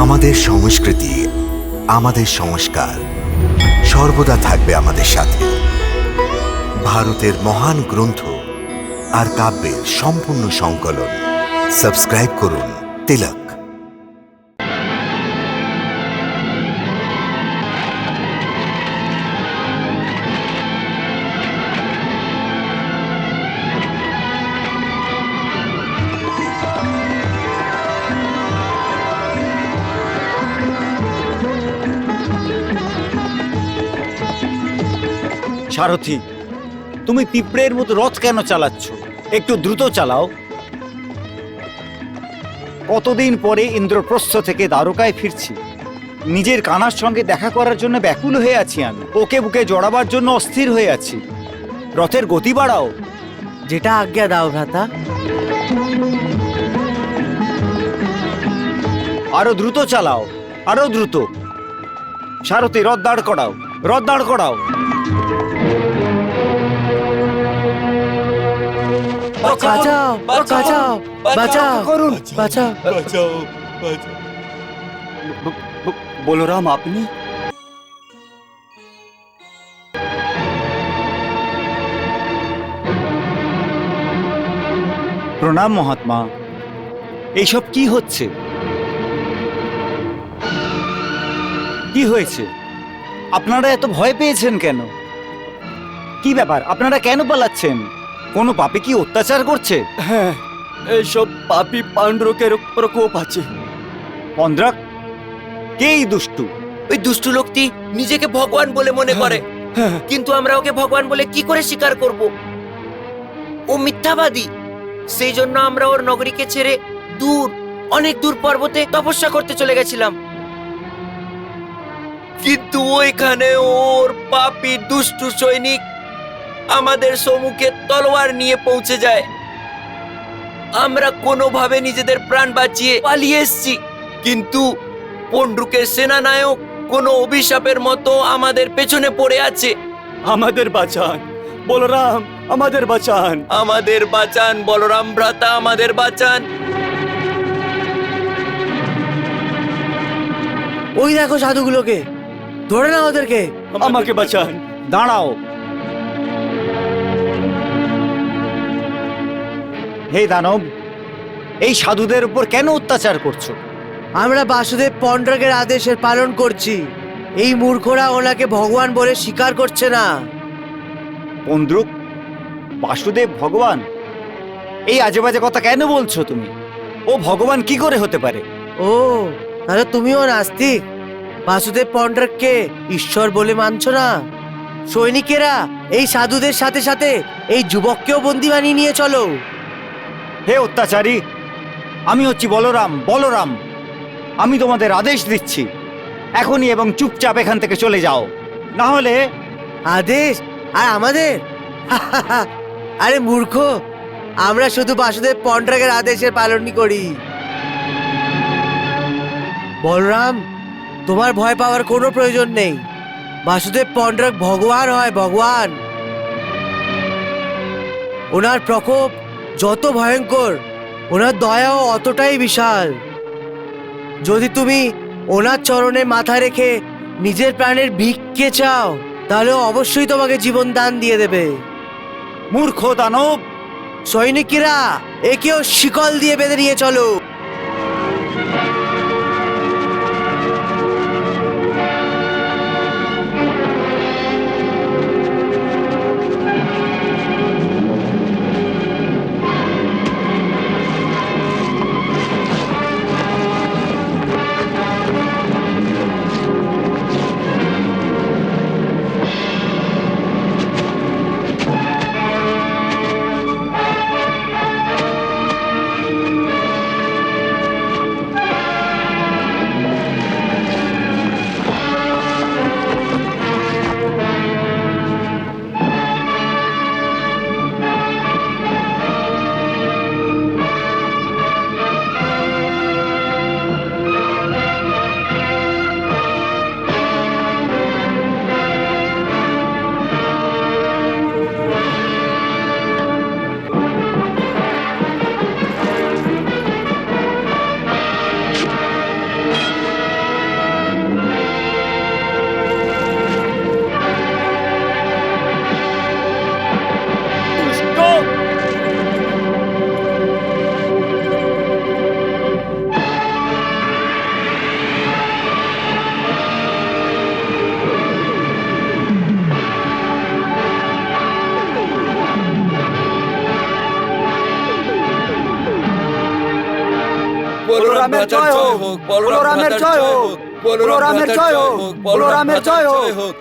আমাদের সংস্কৃতি, আমাদের সংস্কার সর্বদা থাকবে আমাদের সাথে। ভারতের মহান গ্রন্থ আর কাব্যের সম্পূর্ণ সংকলন। সাবস্ক্রাইব করুন তিলক। সারথি, তুমি পিঁপড়ের মতো রথ কেন চালাচ্ছ? একটু দ্রুত চালাও। কতদিন পরে ইন্দ্রপ্রস্থ থেকে দ্বারকায় ফিরছি। নিজের কানার সঙ্গে দেখা করার জন্য ব্যাকুল হয়ে আছি আমি। ওকে বুকে জড়াবার জন্য অস্থির হয়ে আছি। রথের গতি বাড়াও। যেটা আজ্ঞা দাও ভ্রাতা। আরো দ্রুত চালাও, আরো দ্রুত। সারথি, রথ দাঁড় করাও, রথ দাঁড় করাও। বাঁচাও বাঁচাও বাঁচাও করুন। বাঁচাও। বলরাম, আপনি? প্রণাম মহাত্মা। এইসব কি হচ্ছে? কি হয়েছে? আপনারা এত ভয় পেয়েছেন কেন? কি ব্যাপার? আপনারা কেন পালাচ্ছেন? কোনো পাপী কি অত্যাচার করছে? হ্যাঁ, এইসব পাপী পাণ্ডুরকের প্রকোপ আছে। পন্দ্রাক, কে এই দুষ্টু? ওই দুষ্টু লোকটি নিজেকে ভগবান বলে মনে করে, হ্যাঁ, কিন্তু আমরা ওকে ভগবান বলে কি করে স্বীকার করব? ও মিথ্যাবাদী। সেই জন্য আমরা ওর নগরীকে ছেড়ে দূর, অনেক দূর পর্বতে তপস্যা করতে চলে গেছিলাম। কিন্তু ওইখানে ওর পাপী দুষ্টু সৈনিক আমাদের সম্মুখে তলোয়ার নিয়ে পৌঁছে যায়। আমরা কোনোভাবে নিজেদের প্রাণ বাঁচিয়ে পালিয়ে এসেছি, কিন্তু পণ্ডুকের সেনানায়ক কোনো অভিশাপের মতো আমাদের পেছনে পড়ে আছে। আমাদের বাঁচান বলরাম, আমাদের বাঁচান। আমাদের বাঁচান বলরাম ভ্রাতা, আমাদের বাঁচান। ওই দেখো সাধুগুলোকে, ধরে না ওদেরকে। আমাকে বাঁচান। দাঁড়াও। হে দানব, এই সাধুদের উপর কেন অত্যাচার করছো? আমরা বাসুদেব পন্ড্রকের আদেশের পালন করছি। এই মূর্খরা ওনাকে ভগবান বলে স্বীকার করছে না। পন্দ্রুক, বাসুদেব ভগবান? এই আজে বাজে কথা কেন বলছো তুমি? ও ভগবান কি করে হতে পারে? ও, তাহলে তুমিও নাস্তিক? বাসুদেব পন্ড্রককে ঈশ্বর বলে মানছো না? সৈনিকেরা, এই সাধুদের সাথে সাথে এই যুবককেও বন্দি বানিয়ে নিয়ে চলো। হে অত্যাচারী, আমি হচ্ছি বলরাম। বলরাম, আমি তোমাদের আদেশ দিচ্ছি, এখনই এবং চুপচাপ এখান থেকে চলে যাও, না হলে। আদেশ? আর আমাদের? আরে মূর্খ, আমরা শুধু বাসুদেব পন্ড্রকের আদেশের পালনই করি। বলরাম, তোমার ভয় পাওয়ার কোনো প্রয়োজন নেই। বাসুদেব পন্ড্রক ভগবান হয়, ভগবান। ওনার প্রকোপ যত ভয়ঙ্কর, ওনার দয়াও অতটাই বিশাল। যদি তুমি ওনার চরণে মাথা রেখে নিজের প্রাণের ভিক্ষে চাও, তাহলে অবশ্যই তোমাকে জীবন দান দিয়ে দেবে। মূর্খ দানব! সৈনিকেরা, একেও শিকল দিয়ে বেঁধে নিয়ে চলো। রামের জয় হোক, বলরামের জয় হোক, বলরামের জয় হোক, বলরামের জয় হোক।